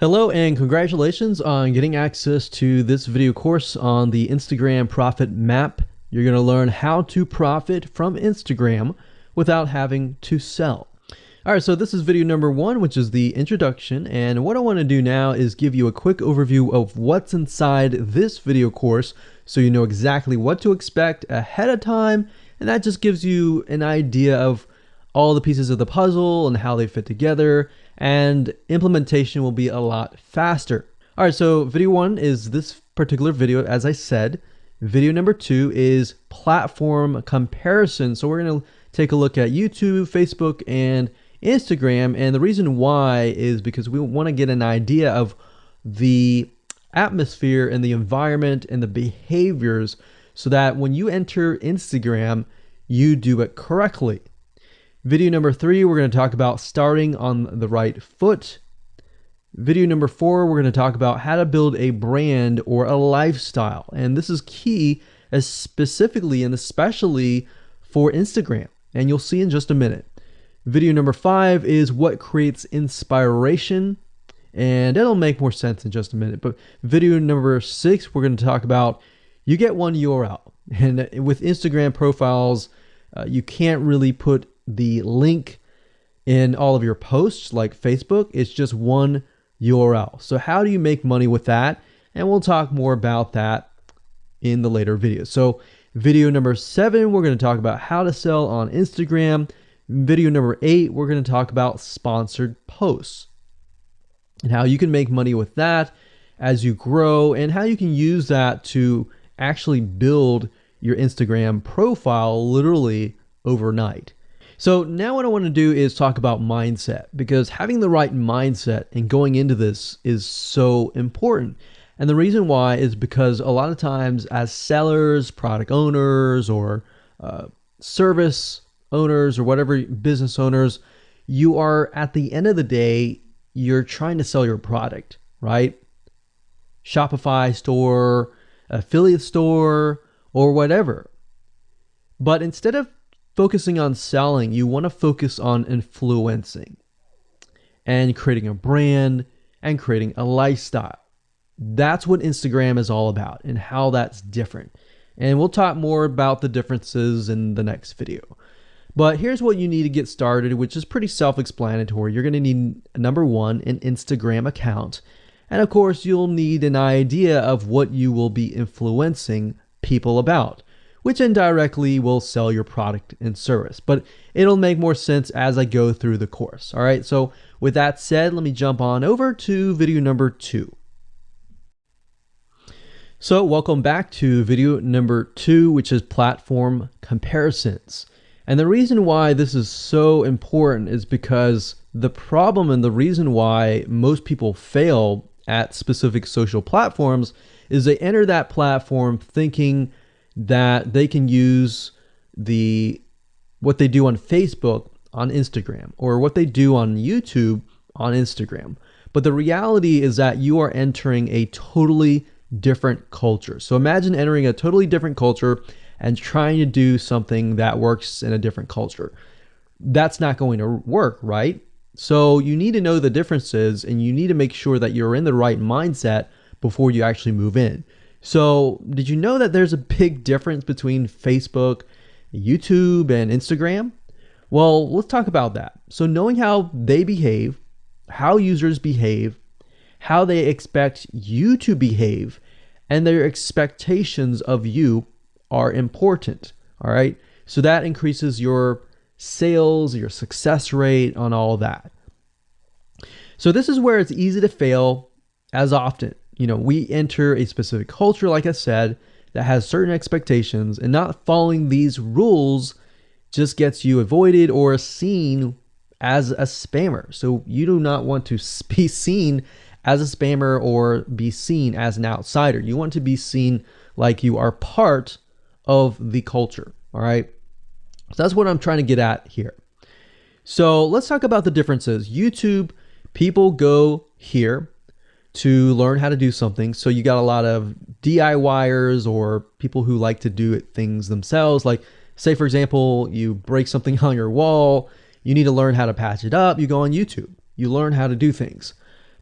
Hello and congratulations on getting access to this video course on the Instagram Profit Map. You're going to learn how to profit from Instagram without having to sell. All right, so this is video number 1, which is the introduction. And what I want to do now is give you a quick overview of what's inside this video course so you know exactly what to expect ahead of time. And that just gives you an idea of all the pieces of the puzzle and how they fit together, and implementation will be a lot faster. All right, so video 1 is this particular video, as I said. Video number 2 is platform comparison. So we're going to take a look at YouTube, Facebook, and Instagram. And the reason why is because we want to get an idea of the atmosphere and the environment and the behaviors so that when you enter Instagram, you do it correctly. Video number 3, we're going to talk about starting on the right foot. Video number 4, we're going to talk about how to build a brand or a lifestyle. And this is key, as specifically and especially for Instagram. And you'll see in just a minute. Video number 5 is what creates inspiration. And it'll make more sense in just a minute. But video number 6, we're going to talk about you get one URL. And with Instagram profiles, you can't really put the link in all of your posts like Facebook. It's just one URL. So how do you make money with that? And we'll talk more about that in the later videos. So video number 7, we're going to talk about how to sell on Instagram. Video number 8, we're going to talk about sponsored posts and how you can make money with that as you grow, and how you can use that to actually build your Instagram profile literally overnight. So now what I want to do is talk about mindset, because having the right mindset and going into this is so important. And the reason why is because a lot of times as sellers, product owners, or service owners, or whatever, business owners, you are, at the end of the day, you're trying to sell your product, right? Shopify store, affiliate store, or whatever. But instead of focusing on selling, you want to focus on influencing and creating a brand and creating a lifestyle. That's what Instagram is all about and how that's different. And we'll talk more about the differences in the next video. But here's what you need to get started, which is pretty self-explanatory. You're going to need, number 1, an Instagram account. And of course, you'll need an idea of what you will be influencing people about, which indirectly will sell your product and service. But it'll make more sense as I go through the course. All right, so with that said, let me jump on over to video number 2. So welcome back to video number 2, which is platform comparisons. And the reason why this is so important is because the problem and the reason why most people fail at specific social platforms is they enter that platform thinking that they can use what they do on Facebook on Instagram, or what they do on YouTube on Instagram. But the reality is that you are entering a totally different culture. So imagine entering a totally different culture and trying to do something that works in a different culture. That's not going to work, right? So you need to know the differences, and you need to make sure that you're in the right mindset before you actually move in. So did you know that there's a big difference between Facebook, YouTube, and Instagram? Well, let's talk about that. So knowing how they behave, how users behave, how they expect you to behave, and their expectations of you are important. All right. So that increases your sales, your success rate on all that. So this is where it's easy to fail as often. You know, we enter a specific culture, like I said, that has certain expectations, and not following these rules just gets you avoided or seen as a spammer. So you do not want to be seen as a spammer or be seen as an outsider. You want to be seen like you are part of the culture. All right. So that's what I'm trying to get at here. So let's talk about the differences. YouTube, people go here to learn how to do something. So you got a lot of DIYers, or people who like to do things themselves. Like, say, for example, you break something on your wall, you need to learn how to patch it up. You go on YouTube, you learn how to do things.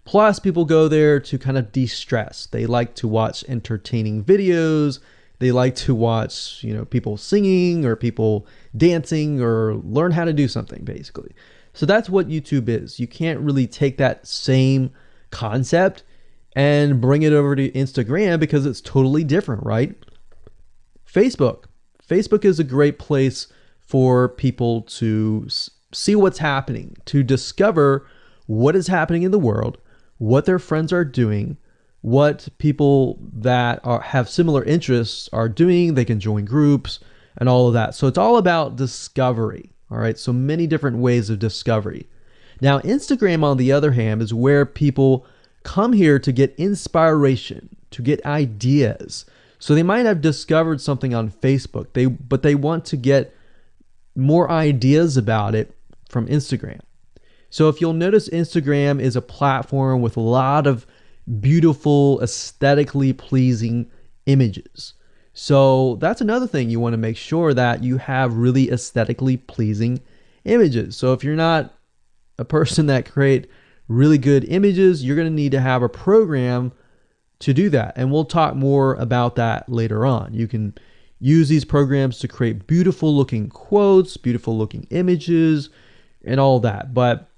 Plus, people go there to kind of de-stress. They like to watch entertaining videos. They like to watch, people singing or people dancing or learn how to do something, basically. So that's what YouTube is. You can't really take that same concept and bring it over to Instagram because it's totally different, right? Facebook. Facebook is a great place for people to see what's happening, to discover what is happening in the world, what their friends are doing, what people that have similar interests are doing. They can join groups and all of that. So it's all about discovery. All right. So many different ways of discovery. Now, Instagram, on the other hand, is where people come here to get inspiration, to get ideas. So they might have discovered something on Facebook, but they want to get more ideas about it from Instagram. So if you'll notice, Instagram is a platform with a lot of beautiful, aesthetically pleasing images. So that's another thing. You want to make sure that you have really aesthetically pleasing images. So if you're not a person that create really good images, you're going to need to have a program to do that. And we'll talk more about that later on. You can use these programs to create beautiful looking quotes, beautiful looking images, and all that. But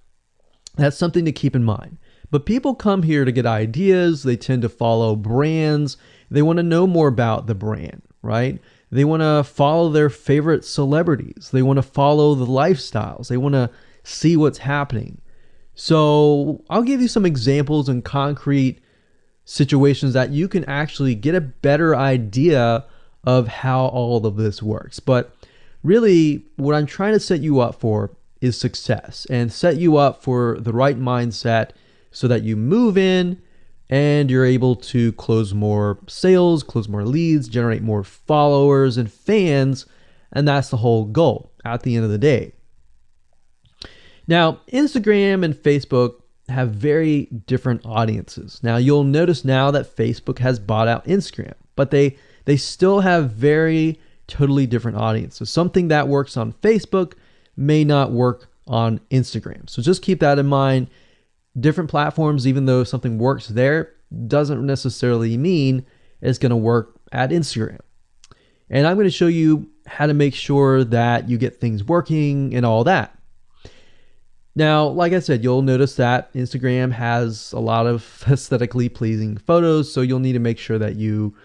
that's something to keep in mind. But people come here to get ideas. They tend to follow brands. They want to know more about the brand, right? They want to follow their favorite celebrities. They want to follow the lifestyles. They want to see what's happening. So I'll give you some examples and concrete situations that you can actually get a better idea of how all of this works. But really, what I'm trying to set you up for is success, and set you up for the right mindset so that you move in and you're able to close more sales, close more leads, generate more followers and fans. And that's the whole goal at the end of the day. Now, Instagram and Facebook have very different audiences. Now, you'll notice now that Facebook has bought out Instagram, but they still have very totally different audiences. Something that works on Facebook may not work on Instagram. So just keep that in mind. Different platforms, even though something works there, doesn't necessarily mean it's going to work at Instagram. And I'm going to show you how to make sure that you get things working and all that. Now, like I said, you'll notice that Instagram has a lot of aesthetically pleasing photos, so you'll need to make sure that you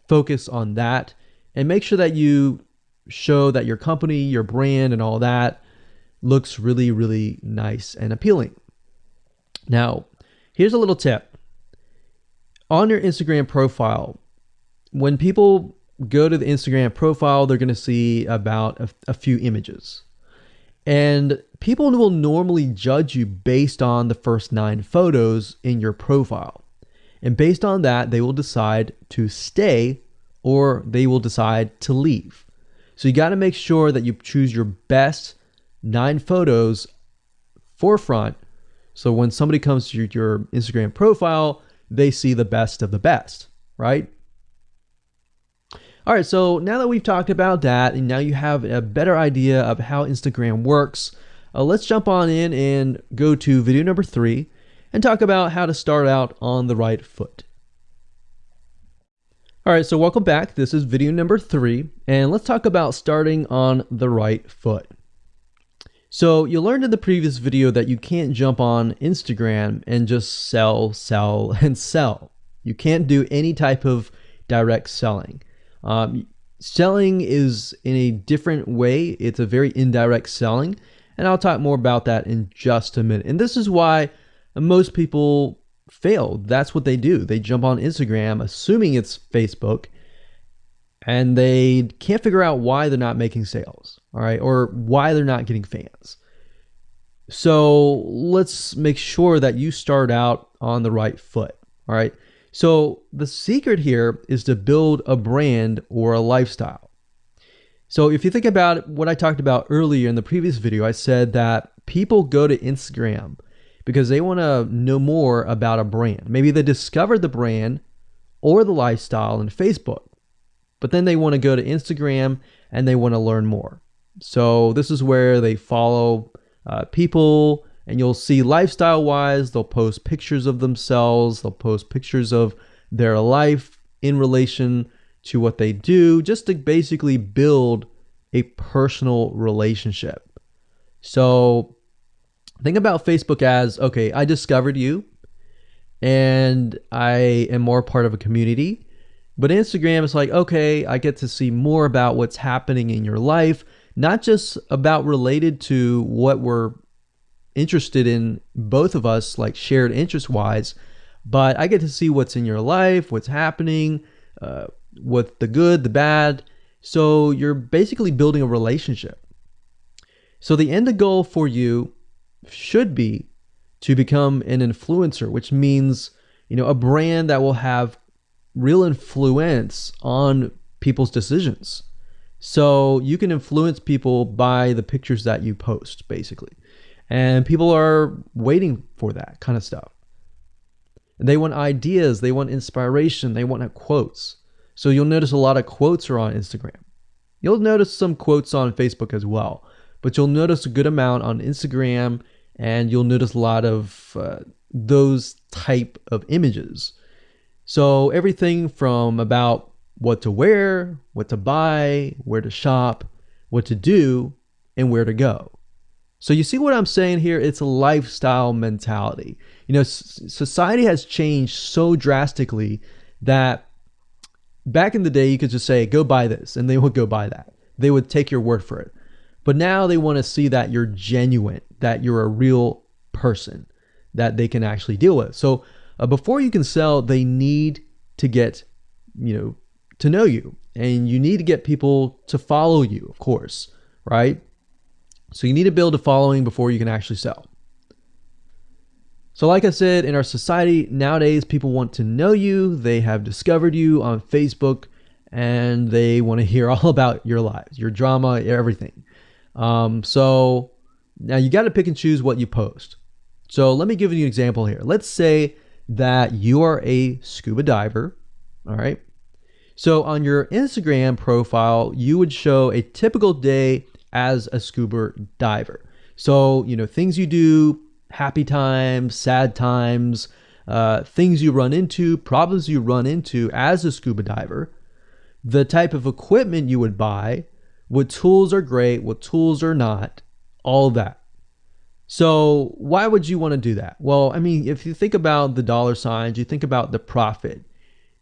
focus on that and make sure that you show that your company, your brand, and all that looks really, really nice and appealing. Now, here's a little tip. On your Instagram profile, when people go to the Instagram profile, they're going to see about a few images. And people will normally judge you based on the first 9 photos in your profile. And based on that, they will decide to stay or they will decide to leave. So you got to make sure that you choose your best 9 photos forefront. So when somebody comes to your Instagram profile, they see the best of the best, right? All right, so now that we've talked about that, and now you have a better idea of how Instagram works, let's jump on in and go to video number 3 and talk about how to start out on the right foot. All right, so welcome back. This is video number 3, and let's talk about starting on the right foot. So you learned in the previous video that you can't jump on Instagram and just sell, and sell. You can't do any type of direct selling. Selling is in a different way. It's a very indirect selling, and I'll talk more about that in just a minute. And this is why most people fail. That's what they do. They jump on Instagram assuming it's Facebook, and they can't figure out why they're not making sales, all right, or why they're not getting fans. So let's make sure that you start out on the right foot, all right? So the secret here is to build a brand or a lifestyle. So if you think about what I talked about earlier in the previous video, I said that people go to Instagram because they want to know more about a brand. Maybe they discovered the brand or the lifestyle in Facebook, but then they want to go to Instagram and they want to learn more. So this is where they follow people And you'll see lifestyle wise, they'll post pictures of themselves, they'll post pictures of their life in relation to what they do, just to basically build a personal relationship. So think about Facebook as, okay, I discovered you and I am more part of a community. But Instagram is like, okay, I get to see more about what's happening in your life, not just about related to what we're interested in, both of us, like shared interest wise, but I get to see what's in your life, what's happening, what the good, the bad. So you're basically building a relationship. So the end goal for you should be to become an influencer, which means, a brand that will have real influence on people's decisions. So you can influence people by the pictures that you post, basically. And people are waiting for that kind of stuff. They want ideas, they want inspiration, they want quotes. So you'll notice a lot of quotes are on Instagram. You'll notice some quotes on Facebook as well, but you'll notice a good amount on Instagram, and you'll notice a lot of those type of images. So everything from about what to wear, what to buy, where to shop, what to do, and where to go. So you see what I'm saying here? It's a lifestyle mentality. Society has changed so drastically that back in the day, you could just say, go buy this, and they would go buy that. They would take your word for it. But now they want to see that you're genuine, that you're a real person that they can actually deal with. So before you can sell, they need to get, to know you, and you need to get people to follow you, of course, right? So you need to build a following before you can actually sell. So like I said, in our society nowadays, people want to know you. They have discovered you on Facebook, and they want to hear all about your lives, your drama, everything. So now you got to pick and choose what you post. So let me give you an example here. Let's say that you are a scuba diver. All right. So on your Instagram profile, you would show a typical day as a scuba diver. So, things you do, happy times, sad times, things you run into, problems you run into as a scuba diver, the type of equipment you would buy, what tools are great, what tools are not, all that. So why would you want to do that? Well, if you think about the dollar signs, you think about the profit.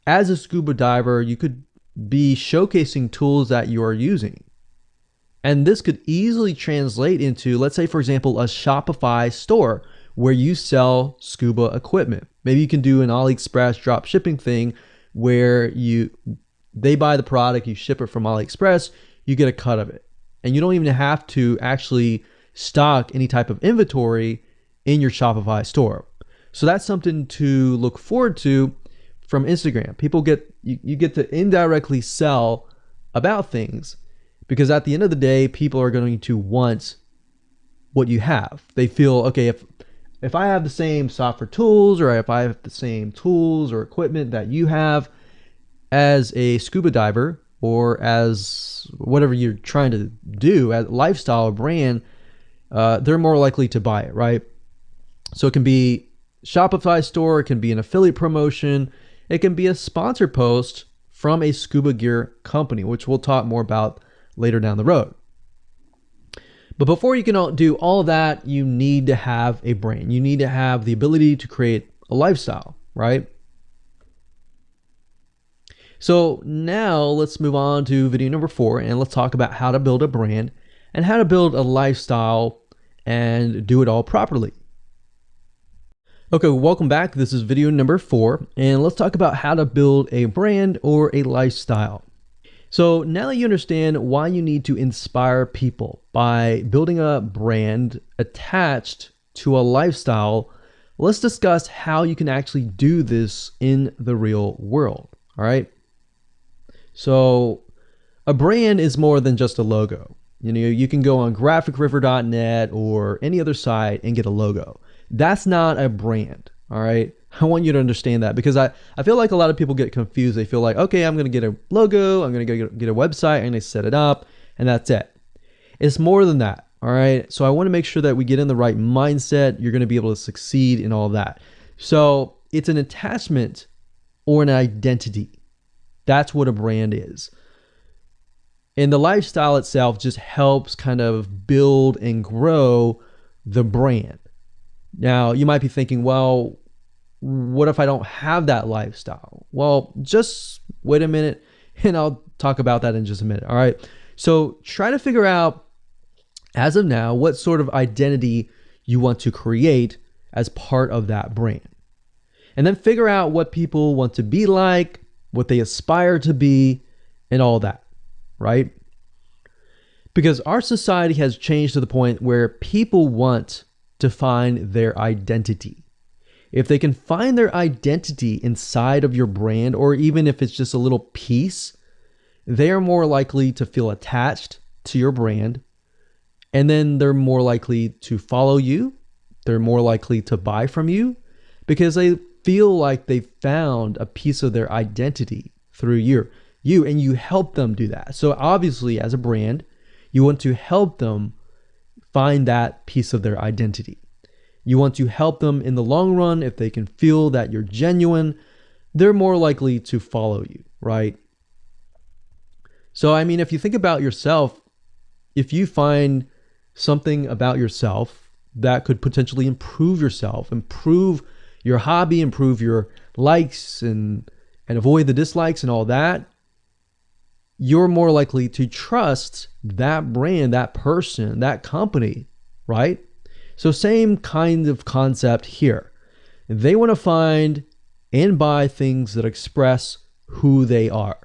As a scuba diver, you could be showcasing tools that you are using. And this could easily translate into, let's say, for example, a Shopify store where you sell scuba equipment. Maybe you can do an AliExpress drop shipping thing where they buy the product, you ship it from AliExpress, you get a cut of it. And you don't even have to actually stock any type of inventory in your Shopify store. So that's something to look forward to from Instagram. You get to indirectly sell about things, because at the end of the day, people are going to want what you have. They feel, okay, if I have the same software tools, or if I have the same tools or equipment that you have as a scuba diver, or as whatever you're trying to do, as lifestyle or brand, they're more likely to buy it, right? So it can be Shopify store, it can be an affiliate promotion, it can be a sponsor post from a scuba gear company, which we'll talk more about later down the road. But before you can do all that, you need to have a brand. You need to have the ability to create a lifestyle, right? So now let's move on to video number 4, and let's talk about how to build a brand and how to build a lifestyle and do it all properly. Okay, welcome back. This is video number 4, and let's talk about how to build a brand or a lifestyle. So now that you understand why you need to inspire people by building a brand attached to a lifestyle, let's discuss how you can actually do this in the real world. All right. So a brand is more than just a logo. You can go on graphicriver.net or any other site and get a logo. That's not a brand. All right. I want you to understand that, because I feel like a lot of people get confused. They feel like, okay, I'm going to get a logo, I'm going to get a website, and they set it up, and that's it. It's more than that. All right. So I want to make sure that we get in the right mindset. You're going to be able to succeed in all of that. So it's an attachment or an identity. That's what a brand is. And the lifestyle itself just helps kind of build and grow the brand. Now, you might be thinking, well, what if I don't have that lifestyle? Well, just wait a minute and I'll talk about that in just a minute. All right. So try to figure out, as of now, what sort of identity you want to create as part of that brand. And then figure out what people want to be like, what they aspire to be, and all that, right? Because our society has changed to the point where people want to find their identity. If they can find their identity inside of your brand, or even if it's just a little piece, they are more likely to feel attached to your brand. And then they're more likely to follow you. They're more likely to buy from you because they feel like they found a piece of their identity through you, and you help them do that. So obviously, as a brand, you want to help them find that piece of their identity. You want to help them in the long run. If they can feel that you're genuine, they're more likely to follow you, right? So, I mean, if you think about yourself, if you find something about yourself that could potentially improve yourself, improve your hobby, improve your likes and avoid the dislikes and all that, you're more likely to trust that brand, that person, that company, right? So same kind of concept here. They want to find and buy things that express who they are.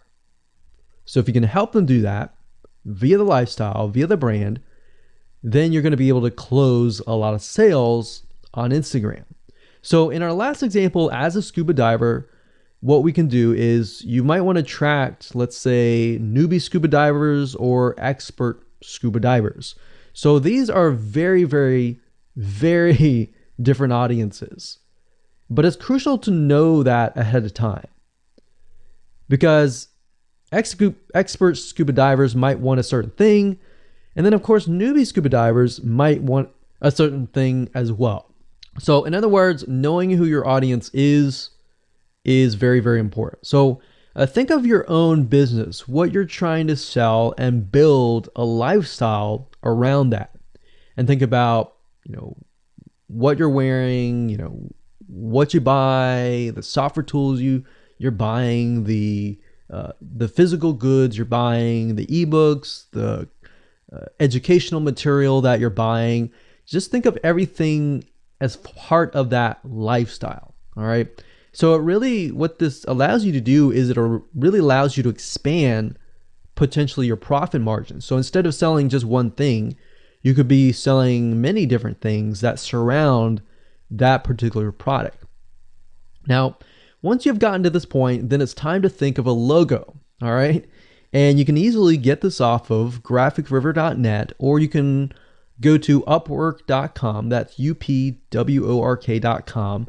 So if you can help them do that via the lifestyle, via the brand, then you're going to be able to close a lot of sales on Instagram. So in our last example, as a scuba diver, what we can do is you might want to attract, let's say, newbie scuba divers or expert scuba divers. So these are very, very, very different audiences. But it's crucial to know that ahead of time, because expert scuba divers might want a certain thing. And then, of course, newbie scuba divers might want a certain thing as well. So in other words, knowing who your audience is very, very important. So think of your own business, what you're trying to sell, and build a lifestyle around that. And think about, what you're wearing, what you buy, the software tools you're buying, the physical goods you're buying, the ebooks, the educational material that you're buying. Just think of everything as part of that lifestyle. All right. So what this allows you to do is it really allows you to expand potentially your profit margin. So instead of selling just one thing, you could be selling many different things that surround that particular product. Now, once you've gotten to this point, then it's time to think of a logo. All right. And you can easily get this off of graphicriver.net, or you can go to upwork.com. That's upwork.com.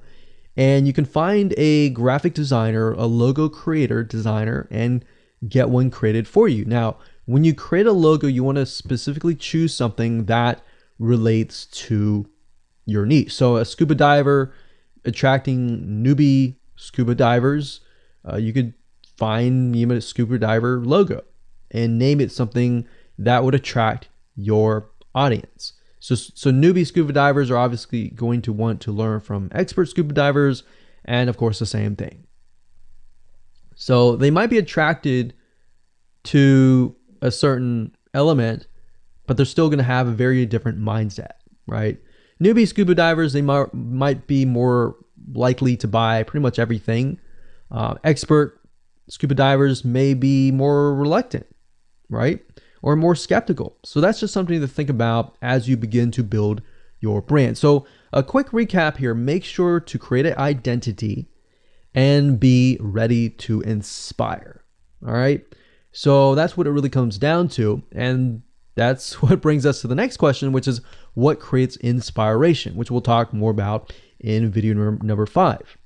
And you can find a graphic designer, a logo creator, designer, and get one created for you. Now, when you create a logo, you want to specifically choose something that relates to your niche. So a scuba diver attracting newbie scuba divers, you could find a scuba diver logo and name it something that would attract your audience. So newbie scuba divers are obviously going to want to learn from expert scuba divers, and of course the same thing. So they might be attracted to a certain element, but they're still going to have a very different mindset, right? Newbie scuba divers, they might be more likely to buy pretty much everything. Expert scuba divers may be more reluctant, right? Or more skeptical. So that's just something to think about as you begin to build your brand. So a quick recap here: make sure to create an identity and be ready to inspire. All right. So that's what it really comes down to. And that's what brings us to the next question, which is what creates inspiration, which we'll talk more about in video number 5.